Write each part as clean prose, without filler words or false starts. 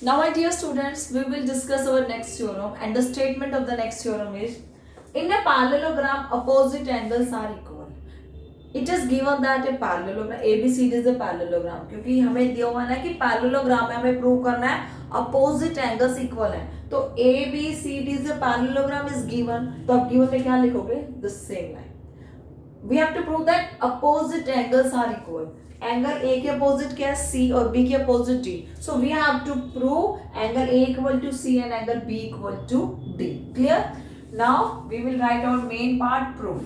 Now, my dear students, we will discuss our next theorem, and the statement of the next theorem is: in a parallelogram, opposite angles are equal. It is given that a parallelogram ABCD is a parallelogram, क्योंकि हमें दिया हुआ है कि parallelogram में हमें prove करना है opposite angles equal है, तो ABCD is a parallelogram is given, तो आप given में क्या लिखोगे? The same line. We have to prove that opposite angles are equal. Angle A के अपोजिट क्या है? सी, और बी के opposite D. So we have to prove angle A equal to C and angle B equal to D. Clear? Now we will write our main part, proof.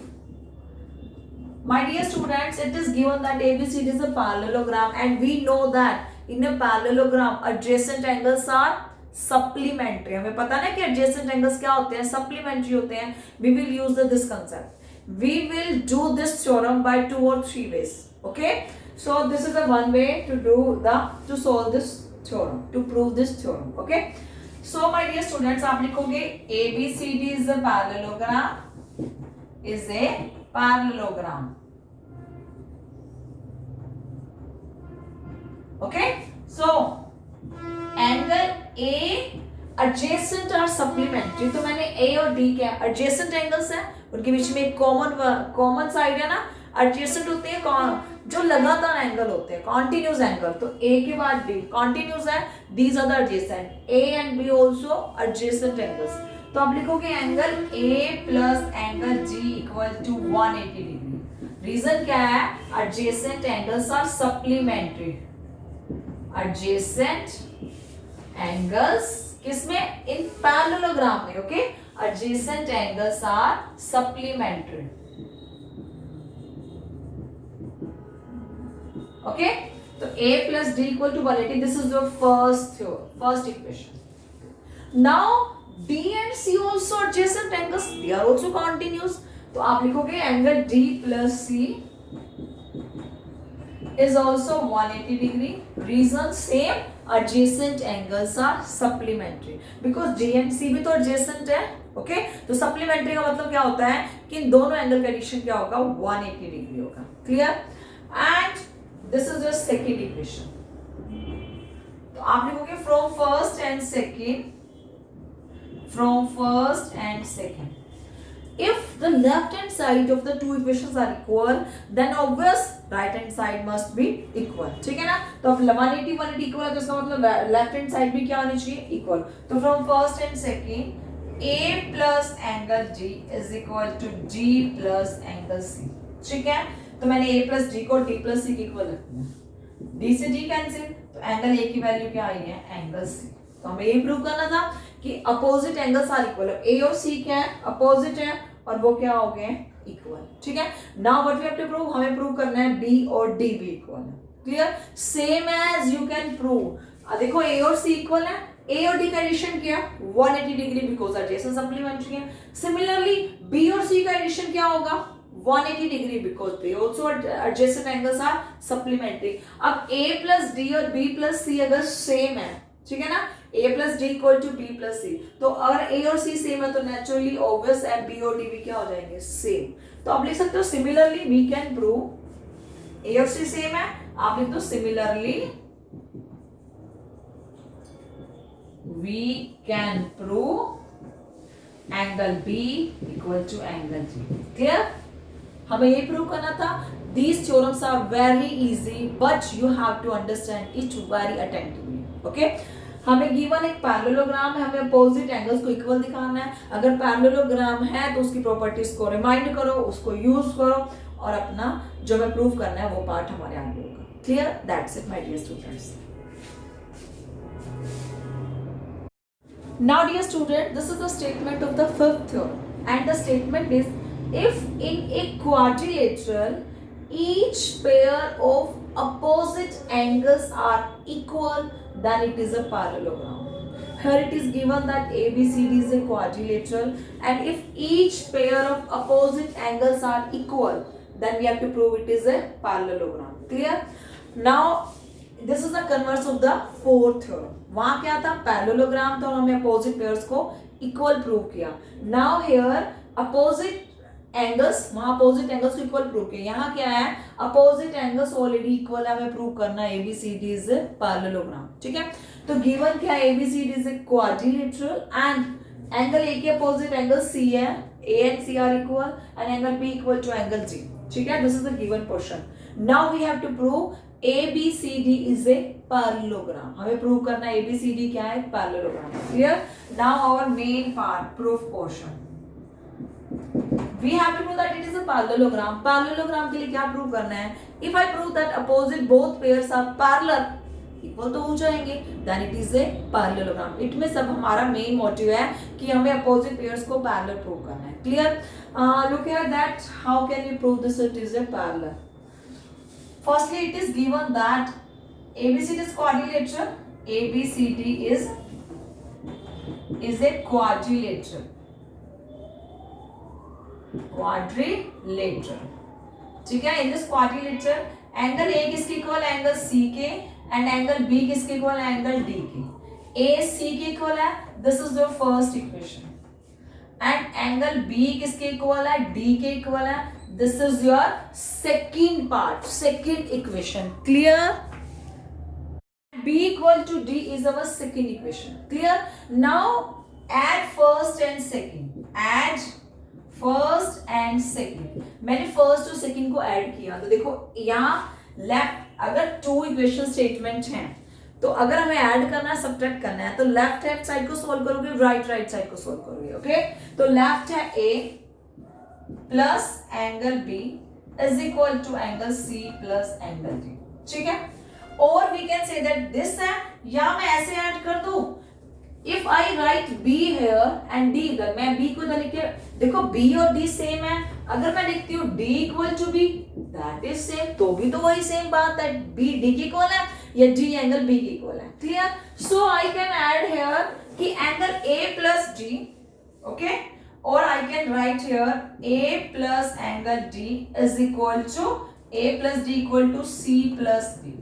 My dear students, it is given that ABCD is a parallelogram and we know that in a parallelogram adjacent angles are supplementary. हमें पता है ना कि adjacent angles क्या होते हैं? Supplementary होते हैं. We will use this concept. We will do this theorem by 2 or 3 ways. Okay? So this is the one way to solve this theorem, to prove this theorem. Okay? So my dear students, आप लिखोगे ABCD is a parallelogram. Okay? So angle A adjacent और supplementary, तो मैंने A और D क्या adjacent angles है, उनके बीच में एक कॉमन साइड है ना. adjacent होते हैं जो लगातार एंगल होते हैं, continuous एंगल. तो A के बाद D continuous है, these are the adjacent. A and B also adjacent angles. तो आप लिखोगे angle A plus angle G equal to 180 degree. Reason क्या है? adjacent angles are supplementary. adjacent angles किसमें? इन पैरेललोग्राम में. Okay? adjacent angles are supplementary. Okay? So A plus D equal to 180. This is your first equation. Now D and C also adjacent angles. They are also continuous. तो आप लिखोगे angle D plus C is also 180 degree. Reason same. Adjacent angles are supplementary because D and C भी तो adjacent है. Okay? तो supplementary का मतलब क्या होता है कि इन दोनों एंगल का एडिशन क्या होगा? 180 डिग्री होगा. Clear? And this is your second equation. तो आप लिखोगे from first and second. If the left hand side of the two equations are equal, then obvious right hand side must be equal. ठीक है ना? तो अब 180 180 equal है, तो इसका मतलब लेफ्ट हैंड साइड भी क्या होनी चाहिए? इक्वल. तो from first and second, A plus angle G is equal to G plus angle C. ठीक है? तो मैंने A plus G को D plus C के इक्वल रखना है. D से G कैंसिल, तो एंगल A की वैल्यू क्या आई है? Angle C. तो हमें ये प्रूव करना था कि opposite angles are equal. A और C क्या है? अपोजिट है, और वो क्या हो गए? इक्वल. ठीक है? Now what we have to prove? हमें प्रूव करना है B और D भी इक्वल है. Clear? Same as you can prove. देखो A और C इक्वल है, A और D का एडिशन क्या? 180 डिग्री बिकॉज adjacent supplementary है. सिमिलरली B और C का एडिशन क्या होगा? 180 degree because they also adjacent angles are supplementary. अब A plus D और B plus C अगर सेम है, ठीक है ना? A plus D equal to B plus C. तो अगर A और C सेम है तो नेचुरली ऑब्वियस है B और D भी क्या हो जाएंगे? सेम. तो आप लिख सकते हो similarly we can prove. A और C सेम है, आप लिख दो similarly we can prove angle B equal to angle G. Clear? हमें ये प्रूव करना था. These theorems are very easy, but you have to understand it very attentively. Okay? हमें गिवन एक पैरेललोग्राम है, हमें अपोजिट एंगल्स को इक्वल दिखाना है. अगर पैरेललोग्राम है तो उसकी प्रॉपर्टीज को रिमाइंड करो, उसको यूज करो, और अपना जो हमें प्रूव करना है वो पार्ट हमारे आगे होगा. Clear? That's it my dear students. Now dear student, this is the statement of the fifth theorem, and the statement is if in a quadrilateral each pair of opposite angles are equal, then it is a parallelogram. Here it is given that ABCD is a quadrilateral, and if each pair of opposite angles are equal, then we have to prove it is a parallelogram. Clear? Now this is the converse of the fourth theorem. वहां क्या था? Parallelogram था और हमने opposite pairs को equal prove किया. Now here opposite angles, वहां opposite angles को इक्वल प्रूव किया। यहाँ क्या है, अपोजिट एंगल्स ऑलरेडी इक्वल है, हमें प्रूव करना है एबीसीडी इज ए पैरेललोग्राम। ठीक है, तो गिवन क्या है, ABCD is a quadrilateral and angle A के अपोजिट एंगल सी है, A and C are equal and angle B equal to angle G. ठीक है, this is the given portion. Now we have to prove ABCD is a parallelogram. हमें prove करना है ABCD क्या है, parallelogram. Clear? Now our main part, proof portion. We have to prove that it is a parallelogram. Parallelogram के लिए क्या prove करना है? If I prove that opposite both pairs are parallel, equal तो हो जाएंगे, then it is a parallelogram. It में सब हमारा मेन मोटिव है कि हमें अपोजिट पेयर्स को पैरेलल प्रूव करना है। Clear? Look here that how can we prove this it is a parallel? Firstly, it is given that ABCD is quadrilateral. ABCD is a quadrilateral. Quadrilateral. ठीक है, in this quadrilateral angle A किसके equal है, angle C के, and angle B किसके equal है, angle D के। A C के equal है, this is your first equation, and angle B किसके इक्वल है, D के इक्वल है, this is your second part, second equation. Clear? B equal to D is our second equation. Clear? Now add first and second. Add first and second. मैंने first और second को add किया, तो देखो यहाँ left, अगर two equation statement हैं तो अगर हमें ऐड करना है, सब्ट्रैक्ट करना है, तो लेफ्ट हैंड साइड को सोल्व करोगे, राइट साइड को सोल्व करोगे। ओके, तो लेफ्ट है A plus angle B is equal to angle C plus angle D। ठीक है, और we can say that this है, या मैं ऐसे ऐड कर दूं, If I write B here and D इधर, मैं B को इधर लिख के, देखो B और D सेम है, अगर मैं लिखती हूँ D equal to B, that is same, तो भी तो वही सेम बात है, B D की इक्वल है या D एंगल B की इक्वल है। Clear? So I can add here कि angle A plus D, okay, और I can write here A plus angle D is equal to A plus D equal to C plus D।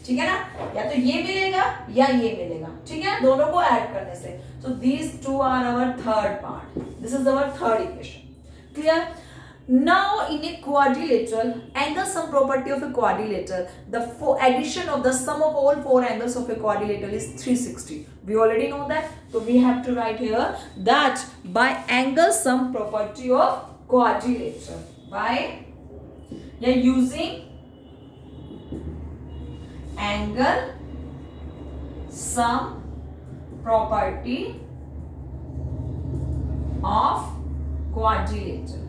ठीक है ना, या तो ये मिलेगा या ये मिलेगा। ठीक है, दोनों को ऐड करने से। So these two are our third part, this is our third equation. Clear? Now in a quadrilateral angle sum property of a quadrilateral, the addition of the sum of all four angles of a quadrilateral is 360। We already know that, तो we have to write here that by angle sum property of quadrilateral, by या using angle sum property of quadrilateral.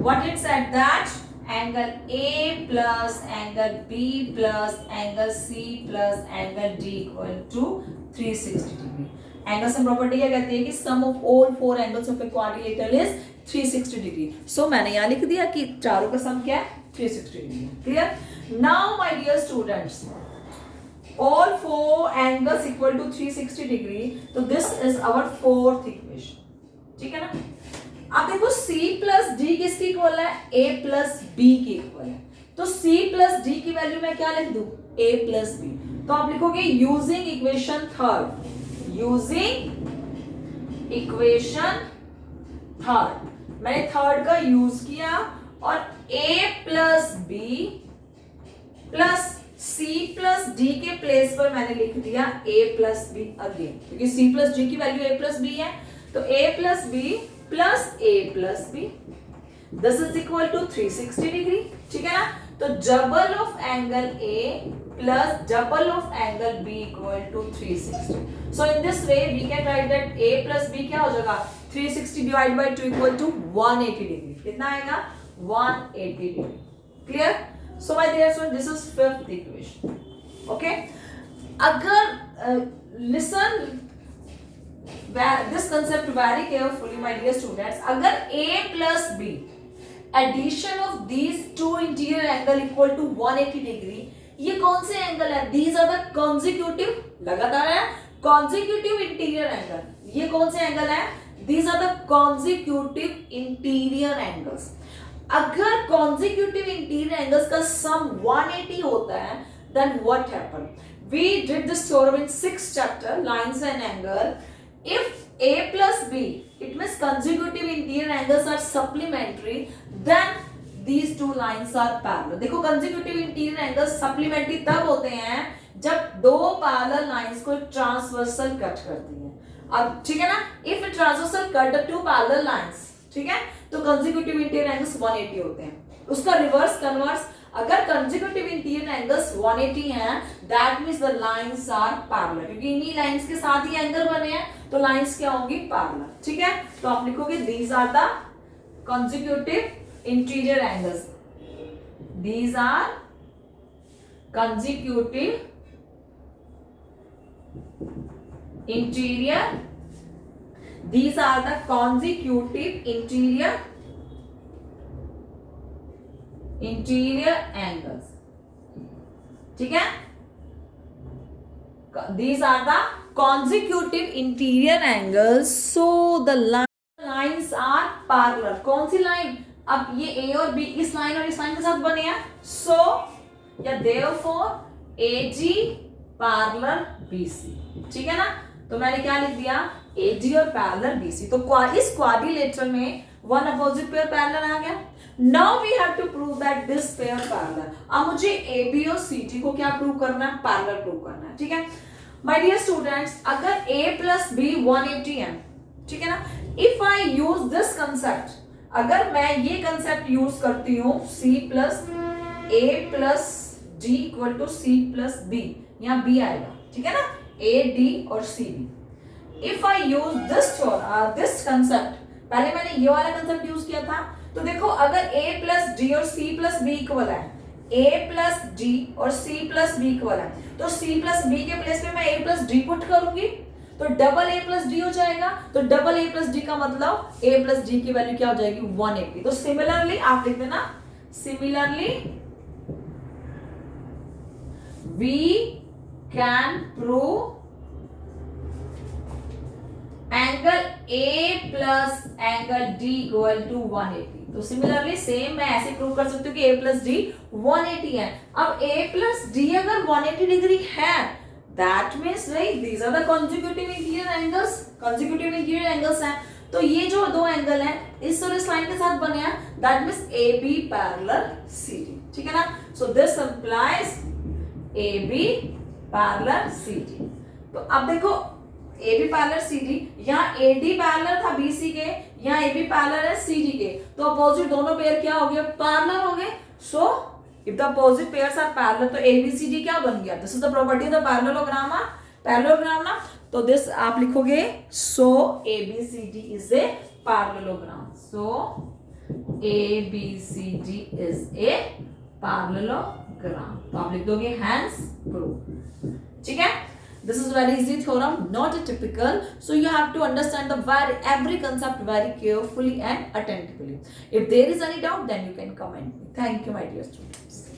What it said that angle A plus angle B plus angle C plus angle D equal to 360 degree. Angle sum property क्या कहती है कि sum of all four angles of a quadrilateral is 360 degree. So मैंने यहाँ लिख दिया कि चारों का sum क्या है, 360 degree. Clear? Now my dear students, all four angles equal to 360 degree, so this is our fourth equation. ठीक है ना? अब देखो C plus D किसकी इक्वल है, A plus B की इक्वल है, तो C plus D की वैल्यू मैं क्या लिख दूं, A plus B। तो आप लिखोगे using equation third, using equation third, मैंने थर्ड का यूज किया और A plus B plus C plus D के प्लेस पर मैंने लिख दिया A प्लस B अगेन, क्योंकि C प्लस D की वैल्यू A प्लस B है, तो A plus B plus A plus B, this is equal to 360 degree. ठीक है ना, तो double of angle A plus double of angle B equal to 360। So in this way we can write that A plus B क्या हो जाएगा, 360 divide by 2 equal to 180 degree. कितना आएगा, 180 degree. Clear? So my dear student, this is fifth equation. Okay? अगर listen this concept very carefully, my dear students. अगर A plus B addition of these two interior angle equal to 180 degree, ये कौन से angle है? These are the consecutive, लगातार है, consecutive interior angle. ये कौन से एंगल है? These are the consecutive interior angles. अगर consecutive interior angles का sum 180 होता है, then what happened? We did this theorem in 6th chapter, lines and angle. if A plus B, it means consecutive interior angles are supplementary, then these two lines are parallel. देखो consecutive interior angles supplementary तब होते हैं जब दो parallel lines को transversal cut करती है. अब ठीक है ना, if a transversal cut the two parallel lines, ठीक है, तो consecutive interior angles 180 होते हैं. उसका रिवर्स कन्वर्स, अगर कंसेक्यूटिव इंटीरियर एंगल्स 180 हैं, that means the lines are parallel, क्योंकि इन्हीं लाइंस के साथ ही एंगल बने हैं, तो लाइंस क्या होंगी, पैरेलल. ठीक है, तो आप लिखोगे these are the consecutive interior angles. These are consecutive interior, these are the consecutive interior angles. ठीक है, these are the consecutive interior angles, so the lines are parallel. कौन सी लाइन, अब ये A और B इस लाइन और इस line के साथ बने हैं, so या therefore AG parallel BC. ठीक है ना, तो मैंने क्या लिख दिया, AG और पैरेलल BC. तो इस क्वाड्रिलेटरल में वन अपोजिट पेयर पैरेलल आ गया. Now we have to prove that this pair parallel. अब मुझे AB और CG को क्या प्रूव करना है, पैरेलल प्रूव करना है. ठीक है माय डियर स्टूडेंट्स, अगर A प्लस B 180 है, ठीक है ना, if I use this concept, अगर मैं ये कंसेप्ट यूज करती हूँ C plus A plus D equal to C plus B, यहाँ B आएगा. ठीक है ना, A D और C B. If I use this concept, पहले मैंने ये वाला कंसेप्ट यूज किया था, तो देखो अगर A प्लस D और C प्लस B इक्वल है, A प्लस D और C प्लस B इक्वल है, तो C प्लस B के प्लेस पे मैं A प्लस D पुट करूंगी, तो डबल A प्लस D हो जाएगा. तो डबल A प्लस D का मतलब A प्लस D की वैल्यू क्या हो जाएगी, 180. तो सिमिलरली आप लिख देना, similarly we can prove angle A plus angle D equal to 180. तो सिमिलरली सेम मैं ऐसे प्रूव कर सकती हूँ कि A प्लस D 180 है. अब A प्लस D अगर 180 डिग्री है, दैट मीन्स भाई these are the consecutive interior angles. Consecutive interior angles हैं, तो ये जो दो एंगल हैं इस और इस लाइन के साथ बने हैं, that means AB parallel CD. ठीक है ना, so this implies AB parallel CD. तो अब देखो AB पैरेलल CD, यहाँ AD पैरेलल था BC के, यहाँ AB पैरेलल है CD के, तो अपोजिट दोनों पेयर क्या हो गए, पैरेलल हो गए. So if the opposite pairs are parallel, तो ABCD क्या बन गया, this is the property of the parallelogram. तो दिस आप लिखोगे, so ABCD is a parallelogram. So ABCD is a parallelogram. तो आप लिख दोगे हैंस प्रूव. ठीक है, this is very easy theorem, not a typical, so you have to understand every concept very carefully and attentively. If there is any doubt, then you can comment me. Thank you, my dear students.